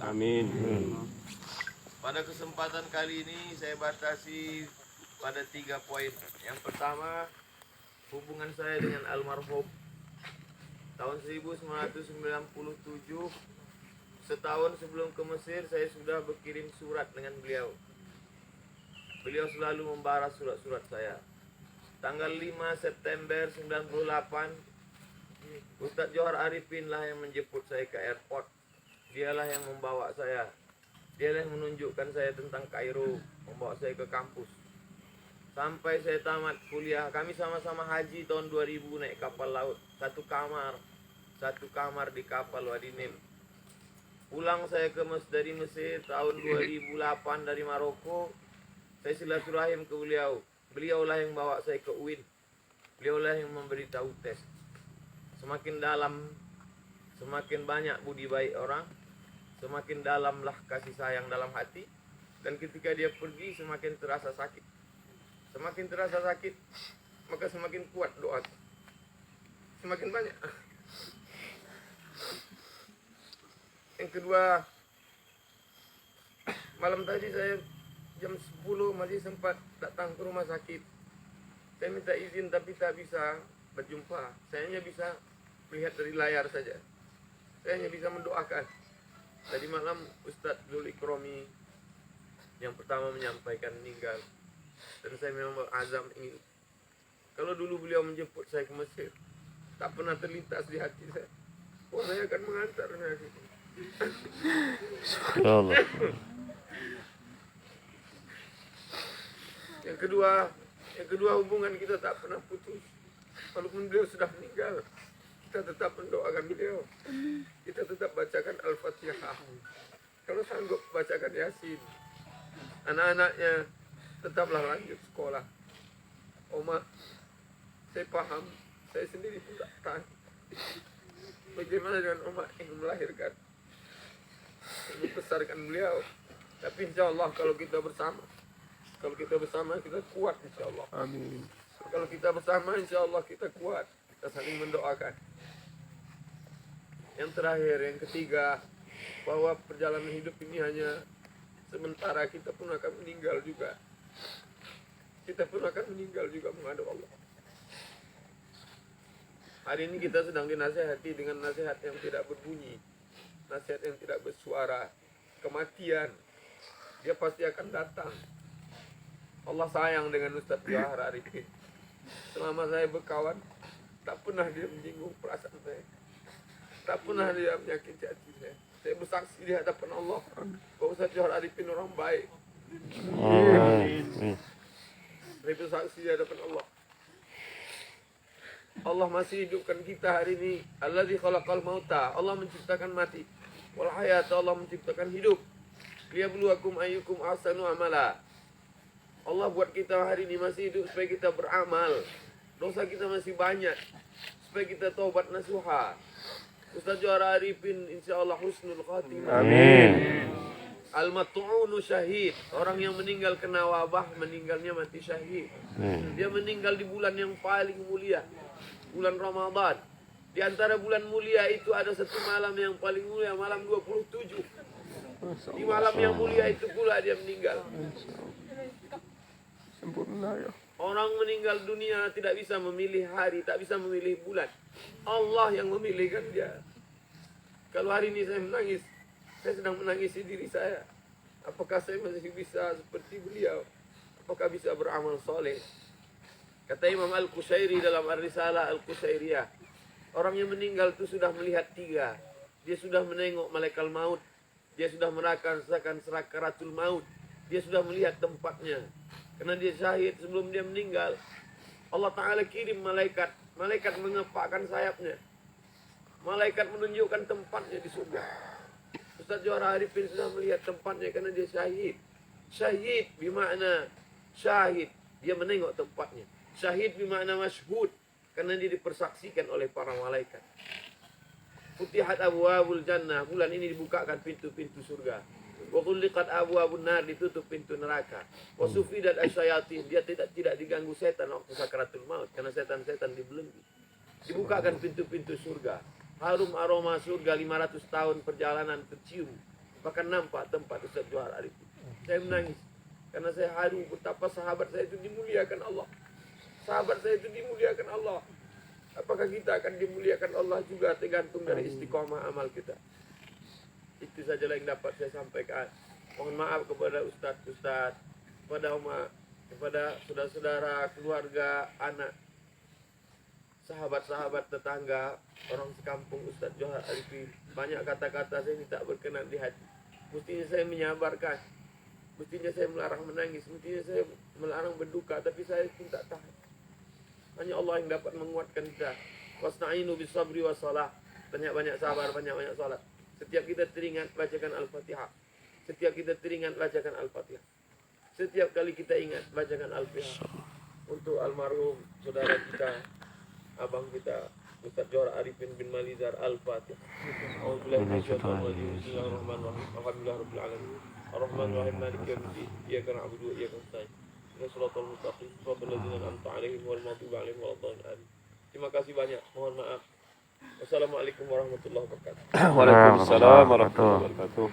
Amin. Pada kesempatan kali ini saya batasi pada 3 poin. Yang pertama, hubungan saya dengan almarhum. Tahun 1997, setahun sebelum ke Mesir, saya sudah berkirim surat dengan beliau. Beliau selalu membalas surat-surat saya. Tanggal 5 September 98, Ustadz Johar Arifin lah yang menjemput saya ke airport. Dialah yang membawa saya. Dialah yang menunjukkan saya tentang Kairo, membawa saya ke kampus. Sampai saya tamat kuliah, kami sama-sama haji tahun 2000 naik kapal laut. Satu kamar di kapal Wadi Nim. Pulang saya dari Mesir tahun 2008 dari Maroko. Saya silaturahim ke beliau. Beliaulah yang bawa saya ke UIN. Beliaulah yang memberitahu tes. Semakin dalam, semakin banyak budi baik orang, semakin dalamlah kasih sayang dalam hati. Dan ketika dia pergi, semakin terasa sakit. Semakin terasa sakit, maka semakin kuat doa. Semakin banyak. Yang kedua, malam tadi saya jam 10 masih sempat datang ke rumah sakit. Saya minta izin tapi tak bisa berjumpa. Saya hanya bisa melihat dari layar saja. Saya hanya bisa mendoakan. Tadi malam Ustadz Zul Ikromi yang pertama menyampaikan meninggal. Dan saya memang berazam ingin. Kalau dulu beliau menjemput saya ke Mesir, tak pernah terlintas di hati saya. Oh, saya akan mengantar saya gitu. Allah. Yang kedua hubungan kita tak pernah putus. Walaupun beliau sudah meninggal, kita tetap mendoakan beliau. Kita tetap bacakan Al-Fatihah. Kalau sanggup bacakan Yasin. Anak-anaknya tetaplah lanjut sekolah. Oma, saya paham, saya sendiri pun tak tahan. Bagaimana dengan Oma yang melahirkan, yang membesarkan beliau. Tapi insya Allah kalau kita bersama kita kuat insya Allah. Amin. Kalau kita bersama insya Allah kita kuat. Kita saling mendoakan. Yang terakhir, yang ketiga, bahwa perjalanan hidup ini hanya sementara. Kita pun akan meninggal juga. Kita pun akan meninggal juga menghadap Allah. Hari ini kita sedang dinasihati dengan nasihat yang tidak berbunyi, nasihat yang tidak bersuara. Kematian, dia pasti akan datang. Allah sayang dengan Ustadz Johar Arifin. Selama saya berkawan, tak pernah dia menyinggung perasaan saya. Tak pernah dia menyakiti hati saya. Saya bersaksi di hadapan Allah bahwa Ustadz Johar Arifin orang baik. Amin. Saya bersaksi di hadapan Allah. Allah masih hidupkan kita hari ini. Alladzi khalaqal mauta. Allah menciptakan mati. Wal hayata, Allah menciptakan hidup. Liyabluwakum ayyukum ahsanu amala. Allah buat kita hari ini masih hidup supaya kita beramal. Dosa kita masih banyak, supaya kita taubat nasuha. Ustadz Johar Arifin insyaallah husnul khatimah. Amin. Al-mat'unu syahid. Orang yang meninggal kena wabah, meninggalnya mati syahid. Dia meninggal di bulan yang paling mulia, bulan Ramadan. Di antara bulan mulia itu ada satu malam yang paling mulia, malam 27. Di malam yang mulia itu pula dia meninggal. Sempurna ya. Orang meninggal dunia tidak bisa memilih hari, tak bisa memilih bulan. Allah yang memilihkan dia. Kalau hari ini saya menangis, saya sedang menangisi diri saya. Apakah saya masih bisa seperti beliau? Apakah bisa beramal soleh? Kata Imam Al-Qushairi dalam Ar-Risalah Al-Qushairiyah, orang yang meninggal itu sudah melihat 3. Dia sudah menengok malaikat maut. Dia sudah merasakan sakaratul maut. Dia sudah melihat tempatnya. Karena dia syahid sebelum dia meninggal. Allah Ta'ala kirim malaikat. Malaikat mengepakkan sayapnya. Malaikat menunjukkan tempatnya di surga. Ustadz Johar Arifin sudah melihat tempatnya karena dia syahid. Syahid bermakna syahid. Dia menengok tempatnya. Syahid bermakna masyhud. Karena dia dipersaksikan oleh para malaikat. Futihat abwabul jannah. Bulan ini dibukakan pintu-pintu surga. Wa ghulliqat abwabun nar, ditutup pintu neraka. Wa sufidat asyayatin, dia tidak diganggu setan waktu sakaratul maut karena setan-setan dibelenggu. Dibukakan pintu-pintu surga. Harum aroma surga 500 tahun perjalanan tercium. Bahkan nampak tempat Ustaz Johar Arifin. Saya menangis. Karena saya haru betapa sahabat saya itu dimuliakan Allah. Sahabat saya itu dimuliakan Allah. Apakah kita akan dimuliakan Allah juga tergantung dari istiqomah amal kita. Itu sajalah yang dapat saya sampaikan. Mohon maaf kepada ustaz-ustaz, kepada umat, kepada saudara-saudara, keluarga, anak, sahabat-sahabat, tetangga, orang sekampung Ustaz Johar Arifin. Banyak kata-kata saya ini tak berkenan di hati. Mestinya saya menyabarkan, mestinya saya melarang menangis, mestinya saya melarang berduka, tapi saya pun tak tahan. Hanya Allah yang dapat menguatkan kita. Wasta'inu bisabri wassalah. Banyak-banyak sabar, banyak-banyak salat. Setiap kita teringat, bacakan Al-Fatihah. Setiap kita teringat, bacakan Al-Fatihah. Setiap kali kita ingat, bacakan Al-Fatihah. Untuk almarhum saudara kita, abang kita, Ustaz Johar Arifin bin Malizar, Al-Fatihah. A'udzubillahi minasyaitonir rajim. Bismillahirrahmanirrahim. Alhamdulillahirabbil alamin. Ar-Rahmanir-Rahim. Maliki yaumiddin. Iyyaka na'budu wa iyyaka nasta'in. Shiratal mustaqim. Shiratal ladzina an'amta 'alaihim ghairil maghdubi 'alaihim waladdallin. Terima kasih banyak. Mohon maaf. Wassalamualaikum warahmatullahi wabarakatuh. Waalaikumsalam warahmatullahi wabarakatuh.